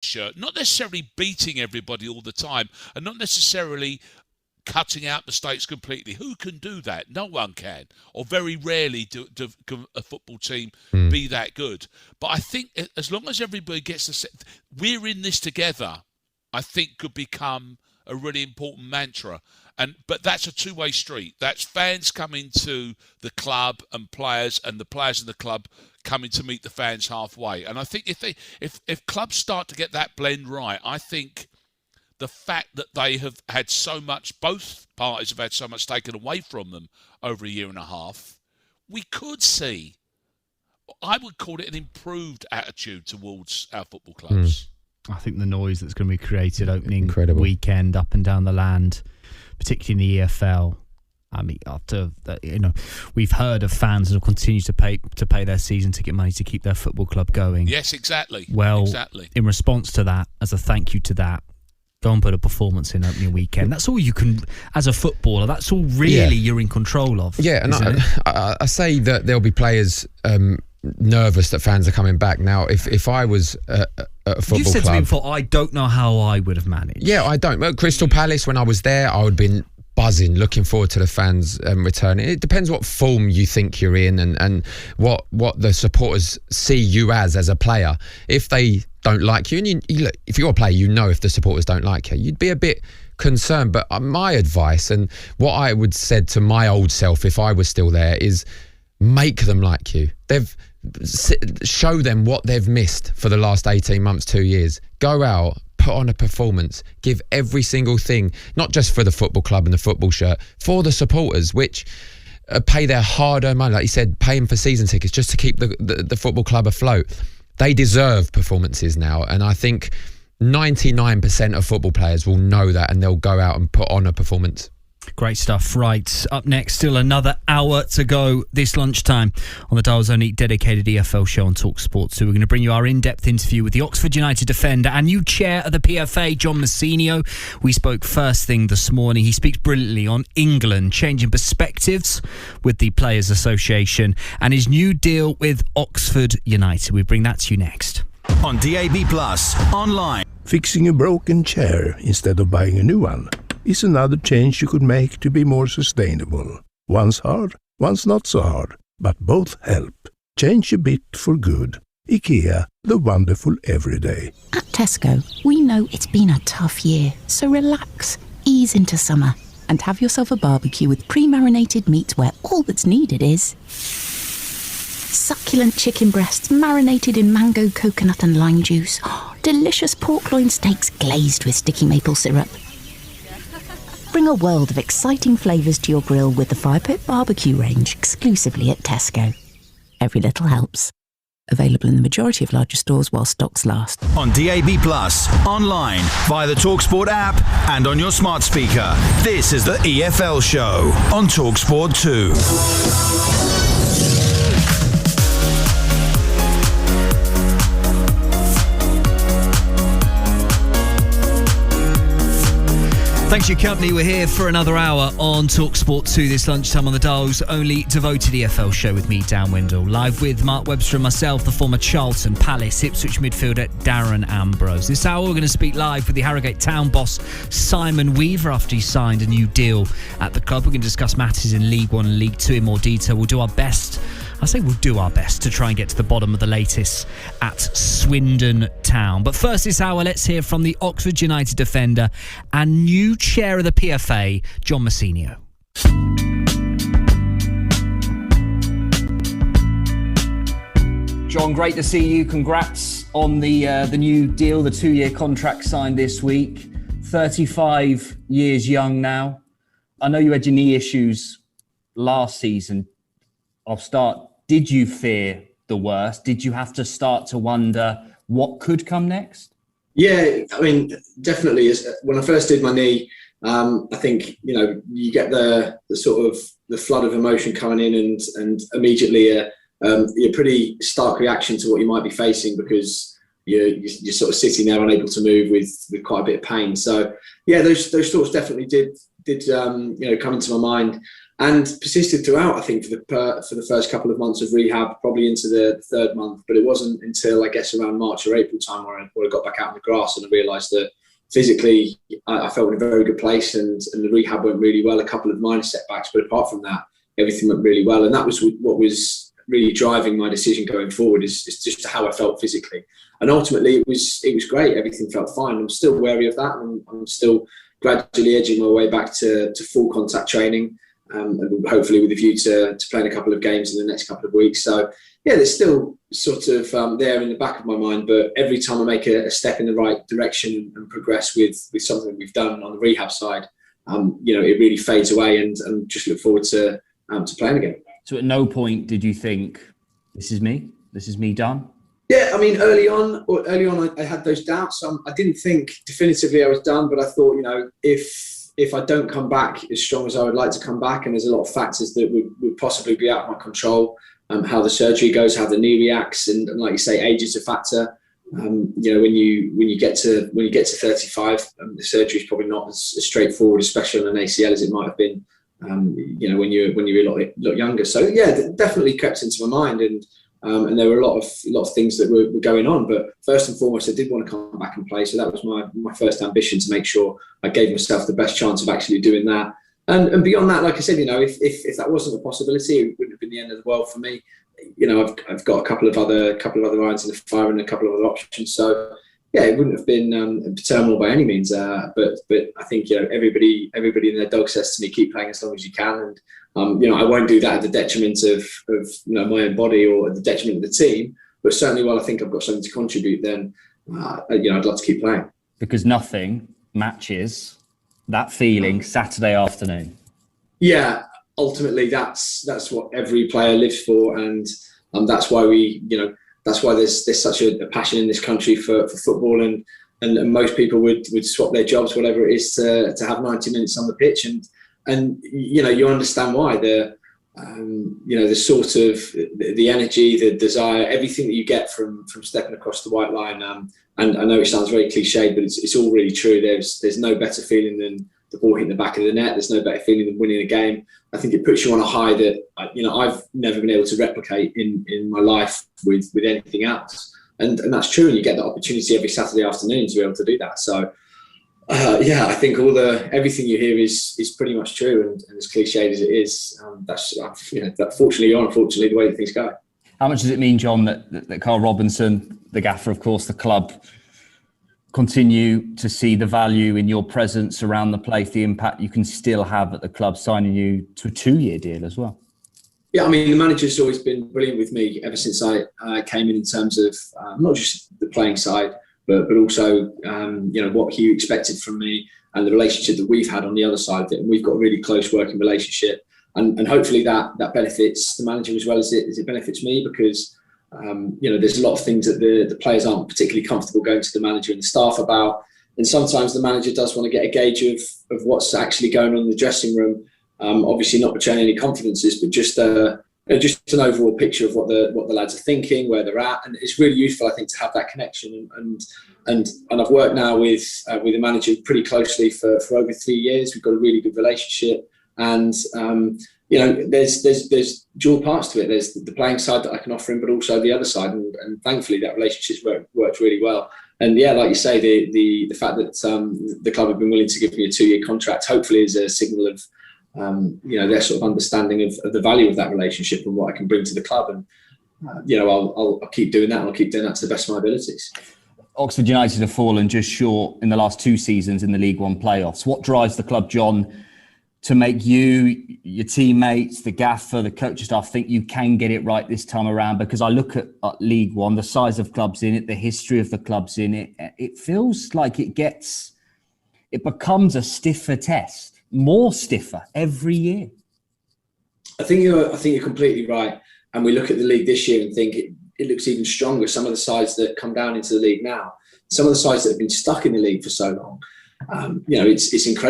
shirt, not necessarily beating everybody all the time, and not necessarily cutting out mistakes completely. Who can do that? No one can, or very rarely do a football team be that good. But I think as long as everybody gets to say, we're in this together, I think could become a really important mantra. But that's a two-way street. That's fans coming to the club and the players in the club coming to meet the fans halfway. And I think if clubs start to get that blend right, I think the fact that they have had so much, both parties have had so much taken away from them over a year and a half, we could see, I would call it an improved attitude towards our football clubs. I think the noise that's going to be created opening weekend up and down the land, particularly in the EFL. I mean, after we've heard of fans that will continue to pay their season ticket money to keep their football club going. Yes, exactly. Well, in response to that, as a thank you to that, go and put a performance in opening weekend. That's all you can, as a footballer, that's all really you're in control of. Yeah, and I say that there'll be players nervous that fans are coming back. Now, if I was at a football club... You've said to me before, I don't know how I would have managed. Yeah, I don't. At Crystal Palace, when I was there, I would have been buzzing, looking forward to the fans returning. It depends what form you think you're in and what the supporters see you as a player. If they don't like you, and look, if you're a player, you know if the supporters don't like you, you'd be a bit concerned. But my advice, and what I would said to my old self if I was still there, is make them like you. Show them what they've missed for the last 18 months, 2 years. Go out, put on a performance, give every single thing, not just for the football club and the football shirt, for the supporters, which pay their hard-earned money, like you said, paying for season tickets just to keep the football club afloat. They deserve performances now, and I think 99% of football players will know that, and they'll go out and put on a performance. Great stuff. Right, up next, still another hour to go this lunchtime on the Dial's only dedicated EFL show on TalkSport 2. We're going to bring you our in-depth interview with the Oxford United defender and new chair of the PFA, John Massinio. We spoke first thing this morning. He speaks brilliantly on England, changing perspectives with the Players Association and his new deal with Oxford United. We bring that to you next. On DAB+, online. Fixing a broken chair instead of buying a new one is another change you could make to be more sustainable. One's hard, one's not so hard, but both help. Change a bit for good. IKEA, the wonderful everyday. At Tesco, we know it's been a tough year, so relax, ease into summer, and have yourself a barbecue with pre-marinated meats where all that's needed is succulent chicken breasts marinated in mango, coconut and lime juice. Delicious pork loin steaks glazed with sticky maple syrup. Bring a world of exciting flavours to your grill with the Fire Pit Barbecue range exclusively at Tesco. Every little helps. Available in the majority of larger stores while stocks last. On DAB+, online, via the TalkSport app and on your smart speaker. This is the EFL Show on TalkSport 2. Thanks for your company. We're here for another hour on TalkSport 2 this lunchtime on the Dial's only devoted EFL show with me, Dan Windle. Live with Mark Webster and myself, the former Charlton, Palace, Ipswich midfielder Darren Ambrose. This hour we're going to speak live with the Harrogate Town boss Simon Weaver after he signed a new deal at the club. We're going to discuss matters in League 1 and League 2 in more detail. We'll do our best. I say we'll do our best to try and get to the bottom of the latest at Swindon Town. But first this hour, let's hear from the Oxford United defender and new chair of the PFA, John Massinio. John, great to see you. Congrats on the new deal, the 2-year contract signed this week. 35 years young now. I know you had your knee issues last season. I'll start. Did you fear the worst? Did you have to start to wonder what could come next? Yeah, I mean, definitely. When I first did my knee, I think, you get the sort of the flood of emotion coming in and immediately a pretty stark reaction to what you might be facing because you're sort of sitting there unable to move with quite a bit of pain. So, yeah, those thoughts definitely did come into my mind. and persisted throughout. I think for the first couple of months of rehab, probably into the third month. But it wasn't until, I guess, around March or April time where I got back out on the grass and I realised that physically I felt in a very good place, and the rehab went really well. A couple of minor setbacks, but apart from that, everything went really well. And that was what was really driving my decision going forward, is just how I felt physically. And ultimately, it was great. Everything felt fine. I'm still wary of that, and I'm still gradually edging my way back to full contact training, and hopefully with a view to playing a couple of games in the next couple of weeks. So yeah, there's still sort of there in the back of my mind, but every time I make a step in the right direction and progress with something we've done on the rehab side, it really fades away, and just look forward to playing again. So at no point did you think, this is me done? Yeah, I mean, early on, I had those doubts. I didn't think definitively I was done, but I thought, if I don't come back as strong as I would like to come back, and there's a lot of factors that would possibly be out of my control, how the surgery goes, how the knee reacts, and like you say, age is a factor. When you get to 35, the surgery is probably not as straightforward, especially on an ACL, as it might have been, when you're a lot younger. So yeah, that definitely crept into my mind, and there were a lot of things that were going on. But first and foremost, I did want to come back and play. So that was my first ambition, to make sure I gave myself the best chance of actually doing that. And beyond that, like I said, if that wasn't a possibility, it wouldn't have been the end of the world for me. I've got a couple of other irons in the fire and a couple of other options. So yeah, it wouldn't have been terminal by any means. But I think everybody in their dog says to me, keep playing as long as you can. And I won't do that at the detriment of my own body or at the detriment of the team. But certainly, while I think I've got something to contribute, then I'd love to keep playing. Because nothing matches that feeling Saturday afternoon. Yeah, ultimately, that's what every player lives for, and that's why that's why there's such a passion in this country for football, and most people would swap their jobs, whatever it is, to have 90 minutes on the pitch, and you understand why. The sort of the energy, the desire, everything that you get from stepping across the white line. And I know it sounds very cliched, but it's all really true. There's no better feeling than the ball hitting the back of the net. There's no better feeling than winning a game. I think it puts you on a high that I've never been able to replicate in my life with anything else. And that's true. And you get the opportunity every Saturday afternoon to be able to do that. So I think everything you hear is pretty much true. And as cliched as it is, that's fortunately or unfortunately the way that things go. How much does it mean, John, that Carl Robinson, the gaffer, of course, the club, continue to see the value in your presence around the place, the impact you can still have at the club, signing you to a 2-year deal as well? Yeah, I mean, the manager's always been brilliant with me ever since I came in terms of not just the playing side, but also what he expected from me and the relationship that we've had on the other side of it. And we've got a really close working relationship. And hopefully that benefits the manager as well as it benefits me, because there's a lot of things that the players aren't particularly comfortable going to the manager and the staff about. And sometimes the manager does want to get a gauge of what's actually going on in the dressing room. Obviously not betraying any confidences, but just an overall picture of what the lads are thinking, where they're at. And it's really useful, I think, to have that connection. And I've worked now with the manager pretty closely for over 3 years. We've got a really good relationship. And there's dual parts to it. There's the playing side that I can offer him, but also the other side. And thankfully, that relationship's worked really well. And yeah, like you say, the fact that the club have been willing to give me a 2-year contract, hopefully, is a signal of their sort of understanding of the value of that relationship and what I can bring to the club. And I'll keep doing that, and I'll keep doing that to the best of my abilities. Oxford United have fallen just short in the last 2 seasons in the League One playoffs. What drives the club, John, to make you, your teammates, the gaffer, the coaching staff think you can get it right this time around? Because I look at League One, the size of clubs in it, the history of the clubs in it, it feels like it becomes a stiffer test, more stiffer every year. I think you're completely right. And we look at the league this year and think it looks even stronger. Some of the sides that come down into the league now, some of the sides that have been stuck in the league for so long, it's incredible.